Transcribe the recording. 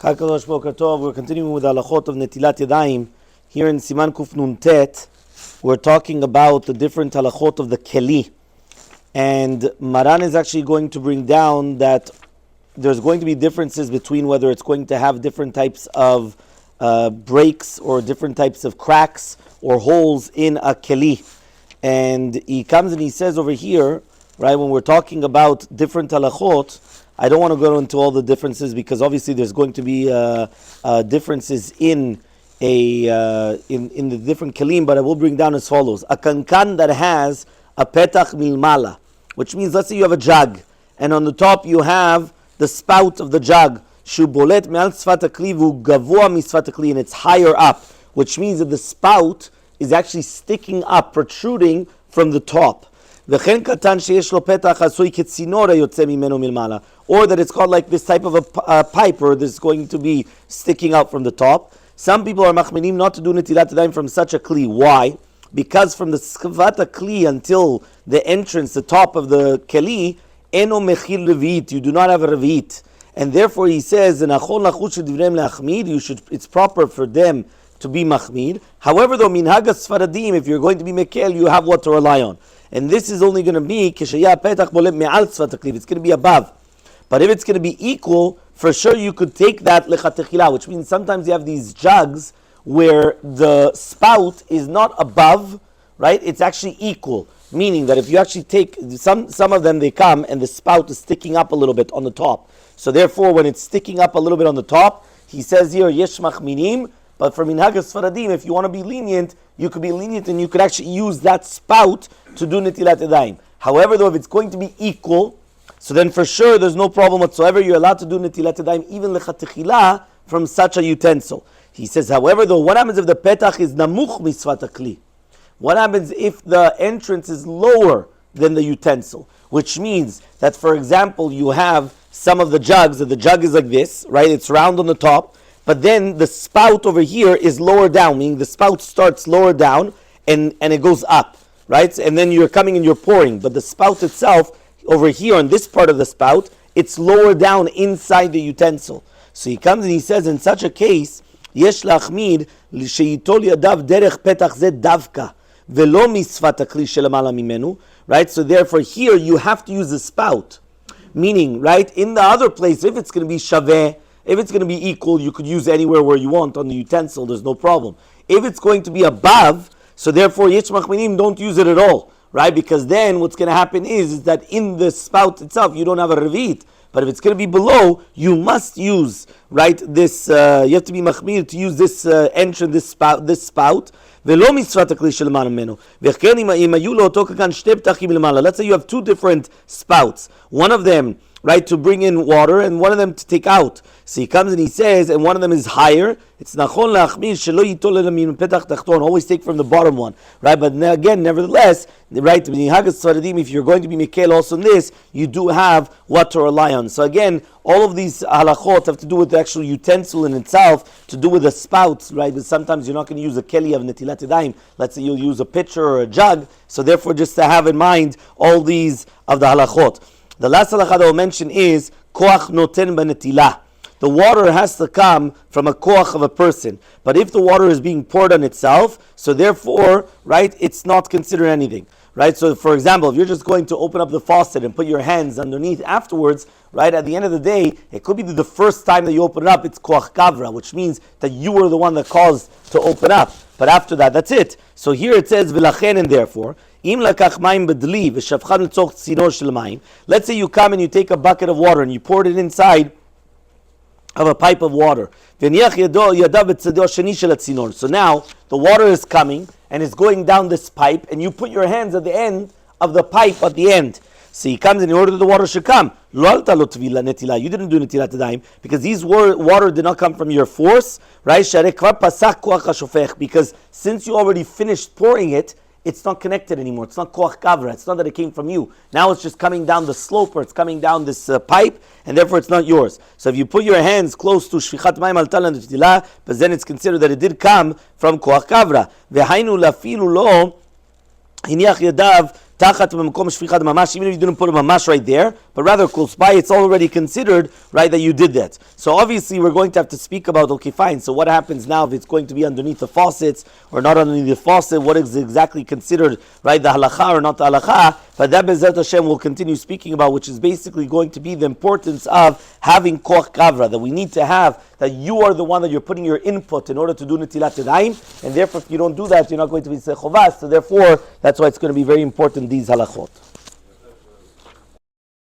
We're continuing with the halachot of Netilat Yadayim. Here in Siman Kuf Nun Tet, we're talking about the different halachot of the Keli. And Maran is actually going to bring down that there's going to be differences between whether it's going to have different types of breaks or different types of cracks or holes in a Keli. And he comes and he says over here, right, when we're talking about different halachot, I don't want to go into all the differences because obviously there's going to be differences in the different kelim, but I will bring down as follows. A kankan that has a petach milmala, which means let's say you have a jug, and on the top you have the spout of the jug, shubolet me'al tzfat hakli v'hu gavoa mitzfat hakli, and it's higher up, which means that the spout is actually sticking up, protruding from the top. Or that it's called like this type of a pipe, or this is going to be sticking out from the top. Some people are machminim not to do netilat yadayim from such a kli. Why? Because from the skavata kli until the entrance, the top of the keli, eno mechil revit, you do not have a revit, and therefore he says, it's proper for them to be machmid. However, though minhagas sfaradim, if you're going to be mekel, you have what to rely on. And this is only going to be it's going to be above. But if it's going to be equal, for sure you could take that lechatechila, which means sometimes you have these jugs where the spout is not above, right? It's actually equal, meaning that if you actually take some of them, they come and the spout is sticking up a little bit on the top. So therefore, when it's sticking up a little bit on the top, he says here yesh machminim. But for minhagas faradim, if you want to be lenient, you could be lenient and you could actually use that spout to do netilat yadayim. However, though, if it's going to be equal, so then for sure there's no problem whatsoever. You're allowed to do netilat yadayim even lechatechila from such a utensil. He says, however, though, what happens if the petach is namuch misvat hakli? What happens if the entrance is lower than the utensil? Which means that, for example, you have some of the jugs, and the jug is like this, right? It's round on the top. But then the spout over here is lower down, meaning the spout starts lower down and it goes up, right? And then you're coming and you're pouring. But the spout itself, over here on this part of the spout, it's lower down inside the utensil. So he comes and he says, in such a case, yesh lachmid sheyitol yadav derech petach ze davka velo misfat hakli shelamala mimenu, right? So therefore here you have to use the spout. Meaning, right, in the other place, if it's going to be shaveh, if it's going to be equal, you could use anywhere where you want on the utensil, there's no problem. If it's going to be above, so therefore, yesh machminim, don't use it at all, right? Because then what's going to happen is that in the spout itself, you don't have a revit. But if it's going to be below, you must use, right, this, you have to be machmir to use this entrance, this spout. Let's say you have two different spouts. One of them, right, to bring in water, and one of them to take out. So he comes and he says, and one of them is higher. It's nachon lachmir shelo yitol ela min petach tachton. Always take from the bottom one, right? But again, nevertheless, right, if you're going to be mekel also in this, you do have what to rely on. So again, all of these halachot have to do with the actual utensil in itself, to do with the spouts, right? But sometimes you're not going to use a keli of netilat yadayim. Let's say you'll use a pitcher or a jug. So therefore, just to have in mind all these of the halachot. The last halakha that I'll mention is koach noten b'netilah. The water has to come from a koach of a person. But if the water is being poured on itself, so therefore, right, it's not considered anything. Right? So for example, if you're just going to open up the faucet and put your hands underneath afterwards, right, at the end of the day, it could be that the first time that you open it up, it's koach kavra, which means that you were the one that caused to open up. But after that, that's it. So here it says, v'lachen, and therefore, let's say you come and you take a bucket of water and you pour it inside of a pipe of water. So now the water is coming and it's going down this pipe, and you put your hands at the end of the pipe at the end. So he comes in order that the water should come. You didn't do netilat yadayim because these water did not come from your force, right? Because since you already finished pouring it, it's not connected anymore. It's not koach kavra. It's not that it came from you. Now it's just coming down the slope, or it's coming down this pipe, and therefore it's not yours. So if you put your hands close to shfichat mayim al talan netilah, but then it's considered that it did come from koach kavra. V'hainu lafilu lo hiniach yadav Tachat b'makom shfichad mamash, even if you didn't put a mamash right there, but rather close by, it's already considered, right, that you did that. So obviously we're going to have to speak about, okay, fine, so what happens now if it's going to be underneath the faucets or not underneath the faucet? What is exactly considered, right, the halacha or not the halacha? But that Bezrat Hashem will continue speaking about, which is basically going to be the importance of having koach kavra, that we need to have, that you are the one that you're putting your input in order to do Netilat Yadayim, and therefore if you don't do that, you're not going to be sechovas. So therefore, that's why it's going to be very important, these halachot.